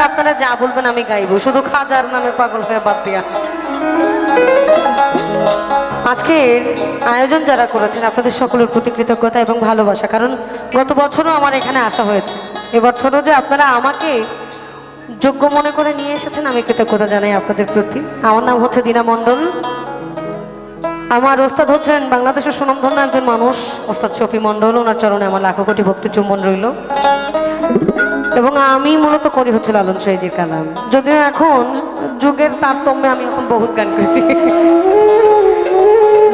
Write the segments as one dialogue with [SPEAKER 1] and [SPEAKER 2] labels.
[SPEAKER 1] আপনারা যা বলবেন আমি গাইবো, শুধু খাজার নামে পাগল হয়ে বাদ দিয়া। আজকের আয়োজন যারা করেছেন আপনাদের সকলের প্রতি কৃতজ্ঞতা এবং ভালোবাসা, কারণ গত বছরও আমার এখানে আসা হয়েছে, এবছরও যে আপনারা আমাকে যোগ্য মনে করে নিয়ে এসেছেন আমি কৃতজ্ঞতা জানাই আপনাদের প্রতি। আমার নাম হচ্ছে দীনা মণ্ডল, আমার ওস্তাদ হচ্ছেন বাংলাদেশের সুনামধন্য একজন মানুষ ওস্তাদ শফি মণ্ডল, ওনার চরণে আমার লাখো কোটি ভক্তির চুম্বন রইল। এবং আমি মূলত করি হচ্ছে লালন সাইজির কালাম, যদিও এখন যুগের তারতম্যে আমি এখন বহুত গান করি।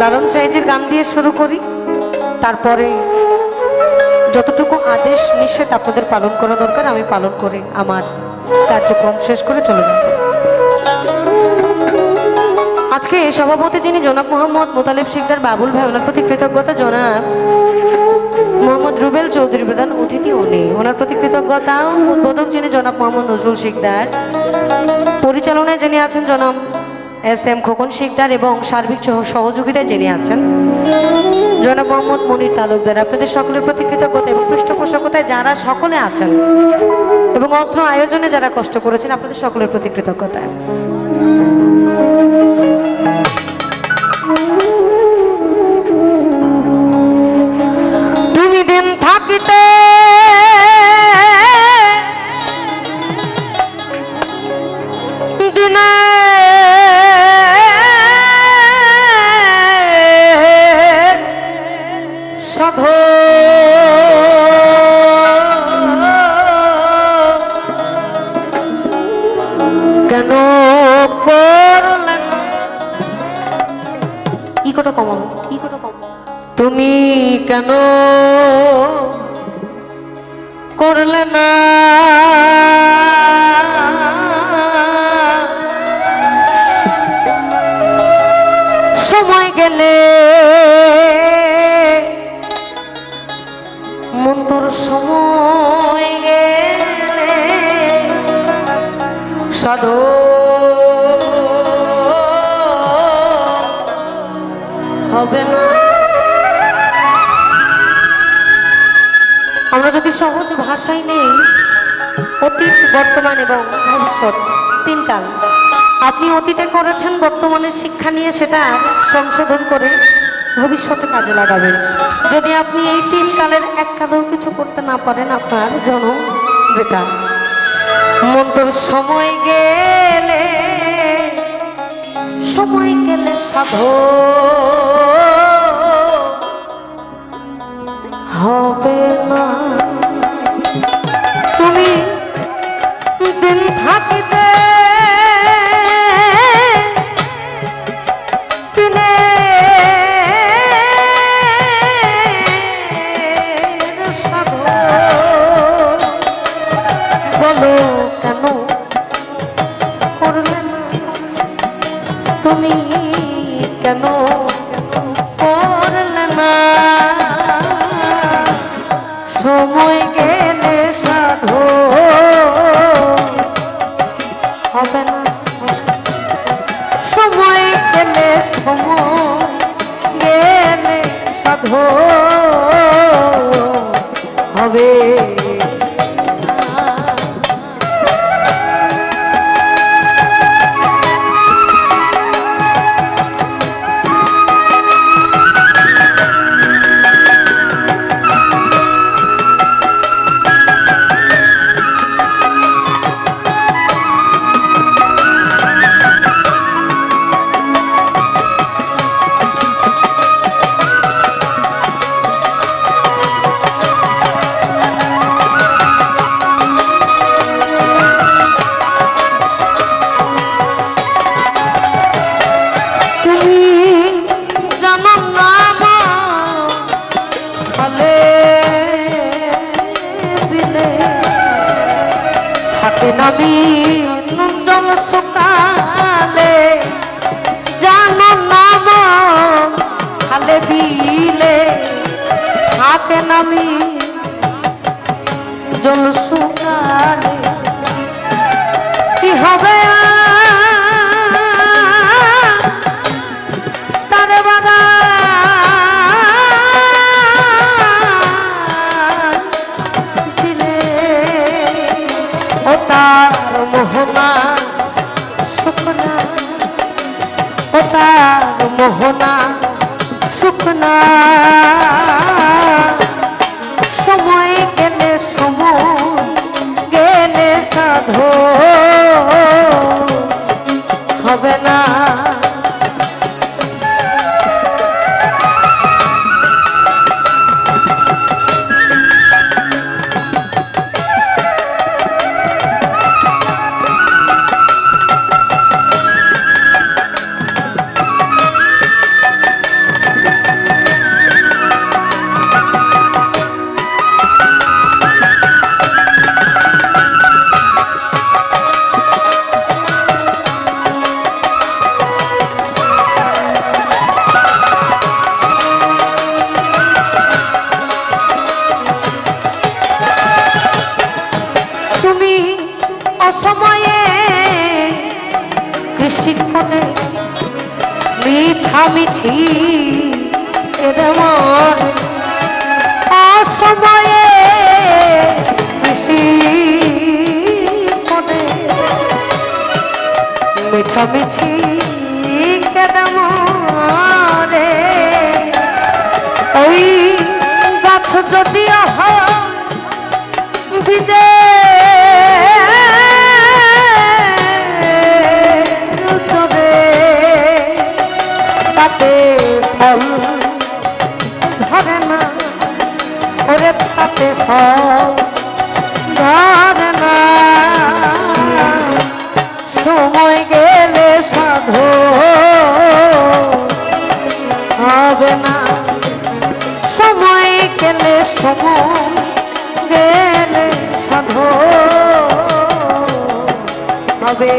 [SPEAKER 1] লালন সাইজির গান দিয়ে শুরু করি, তারপরে যতটুকু আদেশ নিষেধ আপনাদের পালন করা দরকার আমি পালন করে আমার কার্যক্রম শেষ করে চলে যাব। আজকে সভাপতি যিনি জনাব মোহাম্মদ মোতালেব শিকদার বাবুল ভাই, ওনার প্রতি কৃতজ্ঞতা। জনাব মোহাম্মদ রুবেল চৌধুরী প্রধান অতিথি উনি, ওনার প্রতি কৃতজ্ঞতা। উদ্বোধক যিনি জনাব মোহাম্মদ নজরুল শিকদার, পরিচালনায় যিনি আছেন জনাব এস.এম. খোকন শিকদার এবং সার্বিক সহযোগিতায় যিনি আছেন জনাব মোহাম্মদ মনির তালুকদার। আপনাদের সকলের প্রতি কৃতজ্ঞতা এবং পৃষ্ঠপোষকতায় যারা সকলে আছেন এবং অত্র আয়োজনে যারা কষ্ট করেছেন আপনাদের সকলের প্রতি কৃতজ্ঞতা। তুমি দিন থাকিতে দিনে সাধো কেন করলেন ইকোটা কমানো, ইকোটা কমানো, তুমি কেন করলে না সময় গেলে মন্তর সময় গেলে সাধু হবে না। আমরা যদি সহজ ভাষায় নেই অতীত বর্তমান এবং ভবিষ্যৎ তিন কাল, আপনি অতীতে করেছেন, বর্তমানের শিক্ষা নিয়ে সেটা সংশোধন করে ভবিষ্যতে কাজে লাগাবেন। যদি আপনি এই তিন কালের এক কালেও কিছু করতে না পারেন আপনার জন্ম বেকার। মন্তর সময় গেলে সাধু হবে না। তুমি দিন থাকিতে দিনে সাধু বলো কেন করলে না, তুমি কেন করলে না সময় গেলে সাধু হবে না। সময় গেলে সাধু হবে। নবী জল শুকালে জানো নাম খালে বিলে থাকে নামি জল শুকালে কি হবে তারে বাবা দিলে ও তার মোহনা শুকনা, ও তার মোহনা শুকনা, সময় গেলে সাধো হবে না। অসময়ে কৃষি কাজে মিছামিছি এমন, অসময়ে কৃষি কাজে মিছামিছি রে, ওই গাছ যদি বিজে ফল ধরে না, ওরে তাতে ফল ধরে না, সময় গেলে সাধো হবে না, সময় গেলে সাধো হবে।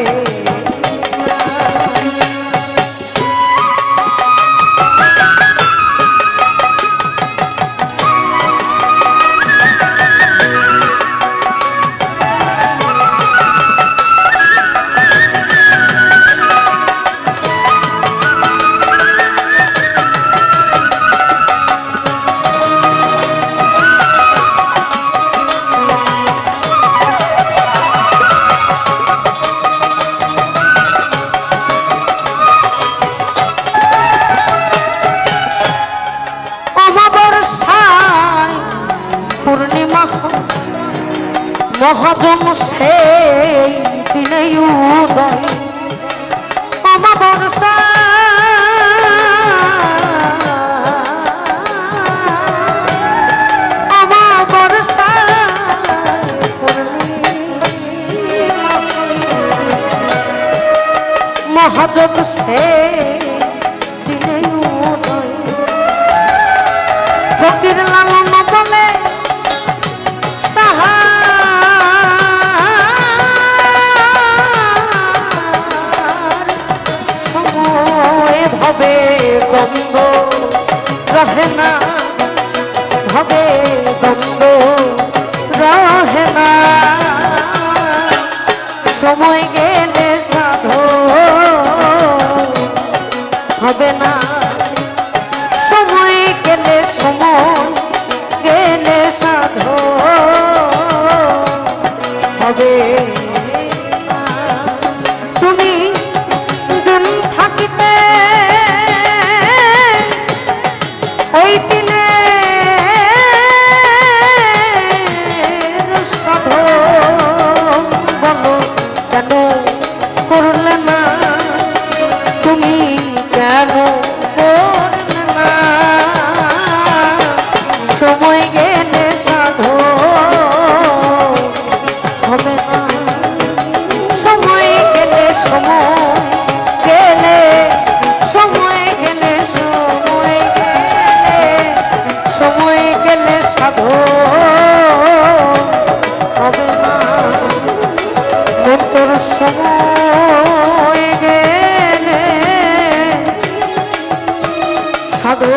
[SPEAKER 1] মহাজন সেই দিনে উদয় অমাবস্যা, অমাবস্যা মহাজন সেই দিনে উদয়, ফকির লালন বলে ভবে গঙ্গ রহে না, ভবে গঙ্গ রহে না, সময় গেলে সাধো হবে না, সময় গেলে সাধো হবে। তুমি দিন থাকিতে ওই দিনে সাধো বলো কেন করলে না, তুমি কেন করলে না, সময় গেলে সাধো হবে না, সময় গেলে সাধো হবে না, মন্তর সময় গেলে সাধো